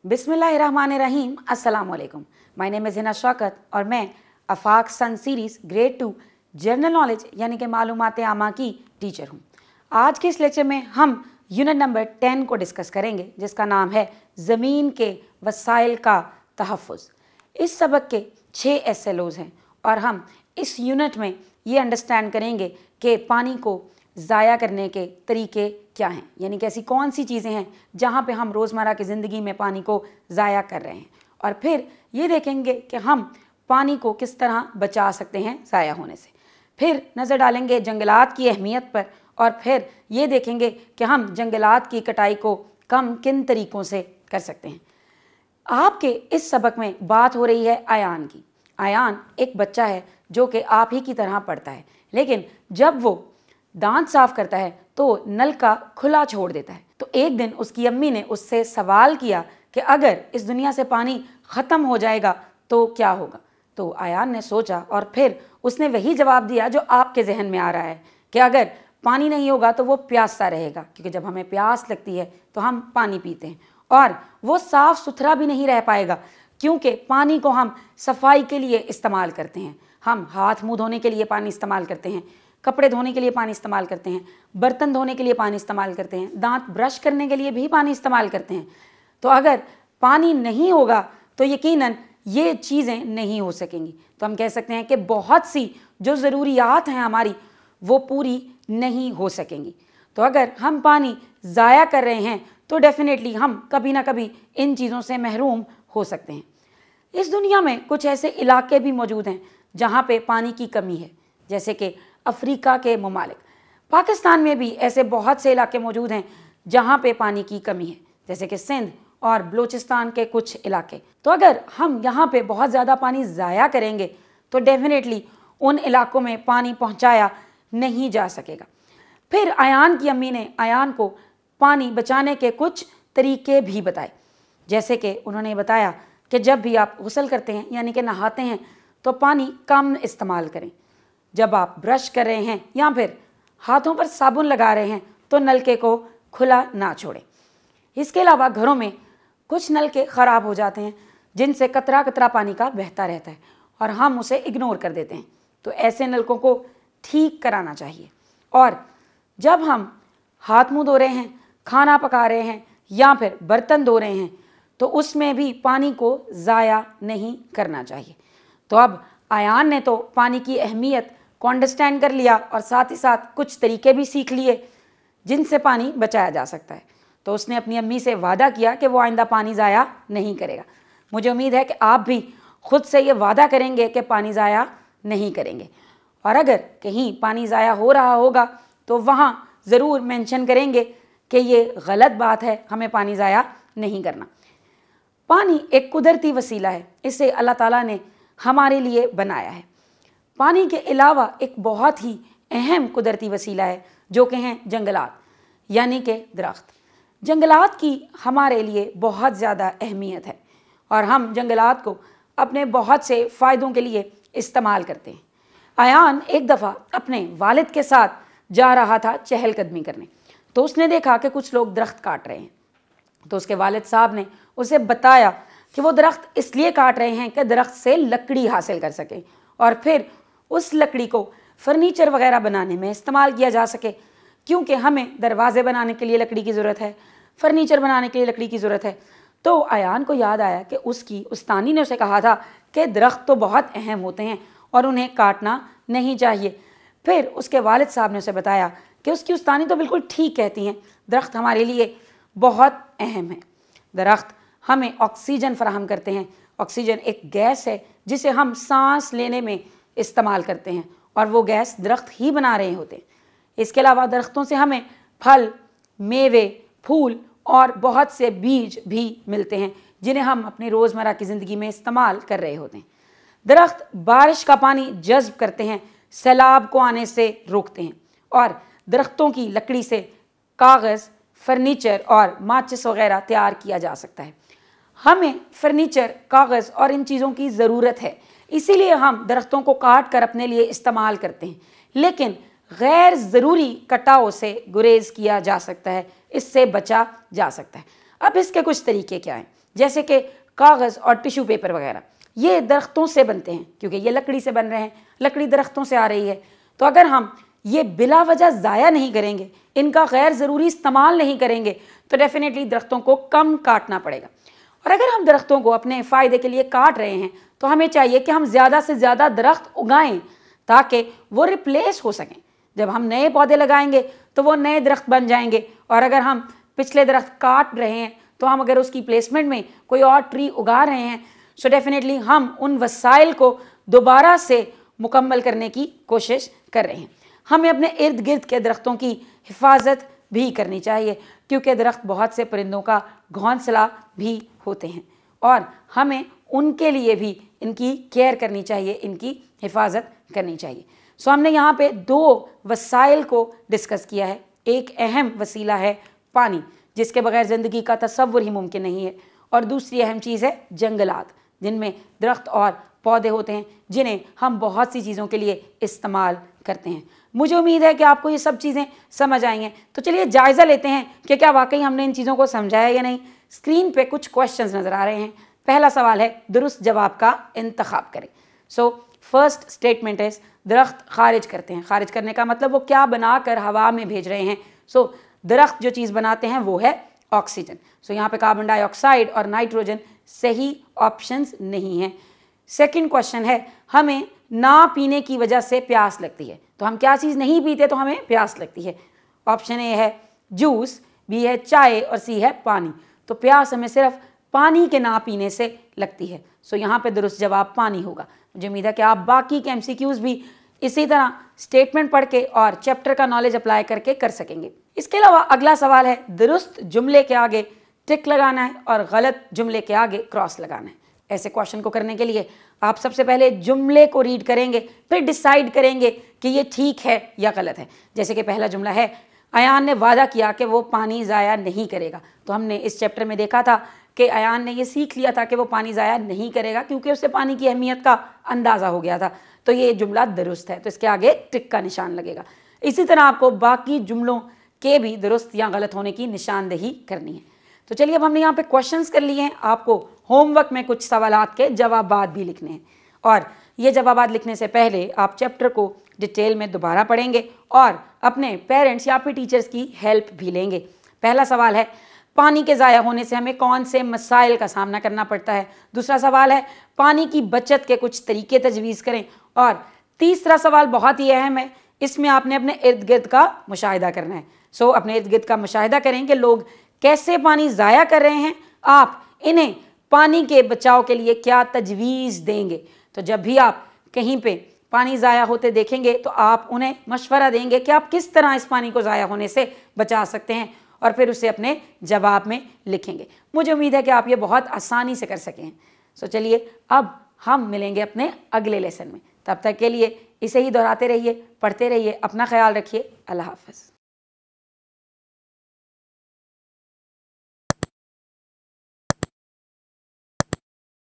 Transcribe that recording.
बिस्मिल्लाहिर्रहमानिर्रहीम। अस्सलाम वालेकुम। My name is Hina Shaukat और मैं Afaq sun series grade 2 general knowledge यानी कि मालूमात आमा की टीचर हूँ। आज के इस लेक्चर में हम यूनिट नंबर 10 को डिस्कस करेंगे जिसका नाम है ज़मीन के वसाइल का तहफ़्फ़ुज़। इस सबक के 6 SLOs हैं और हम इस यूनिट में ये अंडरस्टैंड करेंगे कि पानी को ज़ाया करने के तरीके क्या हैं, यानी कि ऐसी कौन सी चीज़ें हैं जहाँ पे हम रोज़मर्रा की ज़िंदगी में पानी को ज़ाया कर रहे हैं, और फिर ये देखेंगे कि हम पानी को किस तरह बचा सकते हैं ज़ाया होने से। फिर नज़र डालेंगे जंगलात की अहमियत पर और फिर ये देखेंगे कि हम जंगलात की कटाई को कम किन तरीक़ों से कर सकते हैं। आपके इस सबक में बात हो रही है आयान की। आयान एक बच्चा है जो कि आप ही की तरह पढ़ता है, लेकिन जब वो दांत साफ़ करता है तो नल का खुला छोड़ देता है। तो एक दिन उसकी अम्मी ने उससे सवाल किया कि अगर इस दुनिया से पानी ख़त्म हो जाएगा तो क्या होगा। तो आयान ने सोचा और फिर उसने वही जवाब दिया जो आपके जहन में आ रहा है कि अगर पानी नहीं होगा तो वो प्यासा रहेगा, क्योंकि जब हमें प्यास लगती है तो हम पानी पीते हैं, और वो साफ़ सुथरा भी नहीं रह पाएगा क्योंकि पानी को हम सफाई के लिए इस्तेमाल करते हैं। हम हाथ मुँह धोने के लिए पानी इस्तेमाल करते हैं, कपड़े धोने के लिए पानी इस्तेमाल करते हैं, बर्तन धोने के लिए पानी इस्तेमाल करते हैं, दांत ब्रश करने के लिए भी पानी इस्तेमाल करते हैं। तो अगर पानी नहीं होगा तो यकीनन ये चीज़ें नहीं हो सकेंगी। तो हम कह सकते हैं कि बहुत सी जो ज़रूरियात हैं हमारी वो पूरी नहीं हो सकेंगी। तो अगर हम पानी ज़ाया कर रहे हैं तो डेफिनेटली हम कभी ना कभी इन चीज़ों से महरूम हो सकते हैं। इस दुनिया में कुछ ऐसे इलाके भी मौजूद हैं जहाँ पे पानी की कमी है, जैसे कि अफ्रीका के ममालिक। पाकिस्तान में भी ऐसे बहुत से इलाके मौजूद हैं जहाँ पे पानी की कमी है, जैसे कि सिंध और बलूचिस्तान के कुछ इलाके। तो अगर हम यहाँ पे बहुत ज़्यादा पानी ज़ाया करेंगे तो डेफिनेटली उन इलाकों में पानी पहुँचाया नहीं जा सकेगा। फिर आयान की अम्मी ने आयान को पानी बचाने के कुछ तरीके भी बताए, जैसे कि उन्होंने बताया कि जब भी आप गुस्ल करते हैं यानी कि नहाते हैं तो पानी कम इस्तेमाल करें। जब आप ब्रश कर रहे हैं या फिर हाथों पर साबुन लगा रहे हैं तो नलके को खुला ना छोड़ें। इसके अलावा घरों में कुछ नलके ख़राब हो जाते हैं जिनसे कतरा कतरा पानी का बहता रहता है और हम उसे इग्नोर कर देते हैं। तो ऐसे नलकों को ठीक कराना चाहिए। और जब हम हाथ मुँह धो रहे हैं, खाना पका रहे हैं या फिर बर्तन धो रहे हैं तो उसमें भी पानी को ज़ाया नहीं करना चाहिए। तो अब आयान ने तो पानी की अहमियत को अंडरस्टैंड कर लिया और साथ ही साथ कुछ तरीके भी सीख लिए जिनसे पानी बचाया जा सकता है। तो उसने अपनी अम्मी से वादा किया कि वो आइंदा पानी ज़ाया नहीं करेगा। मुझे उम्मीद है कि आप भी खुद से ये वादा करेंगे कि पानी ज़ाया नहीं करेंगे, और अगर कहीं पानी ज़ाया हो रहा होगा तो वहाँ ज़रूर मेंशन करेंगे कि ये गलत बात है, हमें पानी ज़ाया नहीं करना। पानी एक कुदरती वसीला है, इसे अल्लाह ताला ने हमारे लिए बनाया है। पानी के अलावा एक बहुत ही अहम कुदरती वसीला है जो कि हैं जंगलात यानी कि दरख्त। जंगलात की हमारे लिए बहुत ज़्यादा अहमियत है और हम जंगलात को अपने बहुत से फ़ायदों के लिए इस्तेमाल करते हैं। आयान एक दफ़ा अपने वालिद के साथ जा रहा था चहलकदमी करने, तो उसने देखा कि कुछ लोग दरख्त काट रहे हैं। तो उसके वालिद साहब ने उसे बताया कि वो दरख्त इसलिए काट रहे हैं कि दरख्त से लकड़ी हासिल कर सकें और फिर उस लकड़ी को फर्नीचर वगैरह बनाने में इस्तेमाल किया जा सके, क्योंकि हमें दरवाज़े बनाने के लिए लकड़ी की ज़रूरत है, फर्नीचर बनाने के लिए लकड़ी की ज़रूरत है। तो आयान को याद आया कि उसकी उस्तानी ने उसे कहा था कि दरख्त तो बहुत अहम होते हैं और उन्हें काटना नहीं चाहिए। फिर उसके वालिद साहब ने उसे बताया कि उसकी उस्तानी तो बिल्कुल ठीक कहती हैं, दरख्त हमारे लिए बहुत अहम है। दरख्त हमें ऑक्सीजन फराहम करते हैं। ऑक्सीजन एक गैस है जिसे हम सांस लेने में इस्तेमाल करते हैं और वो गैस दरख्त ही बना रहे होते हैं। इसके अलावा दरख्तों से हमें फल, मेवे, फूल और बहुत से बीज भी मिलते हैं जिन्हें हम अपनी रोज़मर्रा की ज़िंदगी में इस्तेमाल कर रहे होते हैं। दरख्त बारिश का पानी जज़्ब करते हैं, सैलाब को आने से रोकते हैं, और दरख्तों की लकड़ी से कागज़, फर्नीचर और माचिस वगैरह तैयार किया जा सकता है। हमें फर्नीचर, कागज़ और इन चीज़ों की ज़रूरत है, इसीलिए हम दरख्तों को काट कर अपने लिए इस्तेमाल करते हैं। लेकिन गैर ज़रूरी कटाव से गुरेज किया जा सकता है, इससे बचा जा सकता है। अब इसके कुछ तरीके क्या हैं? जैसे कि कागज़ और टिश्यू पेपर वगैरह, ये दरख्तों से बनते हैं क्योंकि ये लकड़ी से बन रहे हैं, लकड़ी दरख्तों से आ रही है। तो अगर हम ये बिला वजह ज़ाया नहीं करेंगे, इनका गैर ज़रूरी इस्तेमाल नहीं करेंगे, तो डेफिनेटली दरख्तों को कम काटना पड़ेगा। और अगर हम दरख्तों को अपने फ़ायदे के लिए काट रहे हैं तो हमें चाहिए कि हम ज़्यादा से ज़्यादा दरख्त उगाएं ताकि वो रिप्लेस हो सकें। जब हम नए पौधे लगाएंगे तो वो नए दरख्त बन जाएंगे, और अगर हम पिछले दरख्त काट रहे हैं तो हम अगर उसकी प्लेसमेंट में कोई और ट्री उगा रहे हैं, सो डेफिनेटली हम उन वसाइल को दोबारा से मुकम्मल करने की कोशिश कर रहे हैं। हमें अपने इर्द गिर्द के दरख्तों की हिफाजत भी करनी चाहिए क्योंकि दरख्त बहुत से परिंदों का घोंसला भी होते हैं और हमें उनके लिए भी इनकी केयर करनी चाहिए, इनकी हिफाजत करनी चाहिए। सो हमने यहाँ पे दो वसाइल को डिस्कस किया है। एक अहम वसीला है पानी, जिसके बगैर ज़िंदगी का तसव्वुर ही मुमकिन नहीं है, और दूसरी अहम चीज़ है जंगलात, जिनमें दरख्त और पौधे होते हैं जिन्हें हम बहुत सी चीज़ों के लिए इस्तेमाल करते हैं। मुझे उम्मीद है कि आपको ये सब चीज़ें समझ आई हैं। तो चलिए जायज़ा लेते हैं कि क्या वाकई हमने इन चीज़ों को समझाया या नहीं। स्क्रीन पे कुछ क्वेश्चंस नज़र आ रहे हैं। पहला सवाल है दुरुस्त जवाब का इंतखाब करें। सो फर्स्ट स्टेटमेंट इज दरख्त खारिज करते हैं। खारिज करने का मतलब वो क्या बनाकर हवा में भेज रहे हैं। सो दरख्त जो चीज़ बनाते हैं वो है ऑक्सीजन। सो यहाँ पे कार्बन डाइऑक्साइड और नाइट्रोजन सही ऑप्शंस नहीं हैं। सेकंड क्वेश्चन है हमें ना पीने की वजह से प्यास लगती है। तो हम क्या चीज़ नहीं पीते तो हमें प्यास लगती है। ऑप्शन ए है जूस, बी है चाय और सी है पानी। तो प्यास हमें सिर्फ पानी के ना पीने से लगती है। सो यहाँ पे दुरुस्त जवाब पानी होगा। मुझे उम्मीद है कि आप बाकी के MCQs भी इसी तरह स्टेटमेंट पढ़ के और चैप्टर का नॉलेज अप्लाई करके कर सकेंगे। इसके अलावा अगला सवाल है दुरुस्त जुमले के आगे टिक लगाना है और गलत जुमले के आगे क्रॉस लगाना है। ऐसे क्वेश्चन को करने के लिए आप सबसे पहले जुमले को रीड करेंगे, फिर डिसाइड करेंगे कि ये ठीक है या गलत है। जैसे कि पहला जुमला है अयान ने वादा किया कि वो पानी ज़ाया नहीं करेगा। तो हमने इस चैप्टर में देखा था कि अयान ने ये सीख लिया था कि वो पानी ज़ाया नहीं करेगा क्योंकि उसे पानी की अहमियत का अंदाज़ा हो गया था। तो ये जुमला दुरुस्त है, तो इसके आगे टिक का निशान लगेगा। इसी तरह आपको बाकी जुमलों के भी दुरुस्त या गलत होने की निशानदेही करनी है। तो चलिए अब हमने यहाँ पे क्वेश्चंस कर लिए हैं। आपको होमवर्क में कुछ सवालात के जवाबात भी लिखने हैं, और ये जवाबात लिखने से पहले आप चैप्टर को डिटेल में दोबारा पढ़ेंगे और अपने पेरेंट्स या फिर टीचर्स की हेल्प भी लेंगे। पहला सवाल है पानी के ज़ाया होने से हमें कौन से मसाइल का सामना करना पड़ता है। दूसरा सवाल है पानी की बचत के कुछ तरीके तजवीज़ करें। और तीसरा सवाल बहुत ही अहम है, इसमें आपने अपने इर्द गिर्द का मुशाहिदा करना है। सो अपने इर्द गिर्द का मुशाहिदा करें कि लोग कैसे पानी ज़ाया कर रहे हैं, आप इन्हें पानी के बचाव के लिए क्या तजवीज़ देंगे। तो जब भी आप कहीं पे पानी ज़ाया होते देखेंगे तो आप उन्हें मशवरा देंगे कि आप किस तरह इस पानी को ज़ाया होने से बचा सकते हैं, और फिर उसे अपने जवाब में लिखेंगे। मुझे उम्मीद है कि आप ये बहुत आसानी से कर सकें। सो चलिए अब हम मिलेंगे अपने अगले लेसन में। तब तक के लिए इसे ही दोहराते रहिए, पढ़ते रहिए, अपना ख्याल रखिए। अल्लाह हाफ़िज़।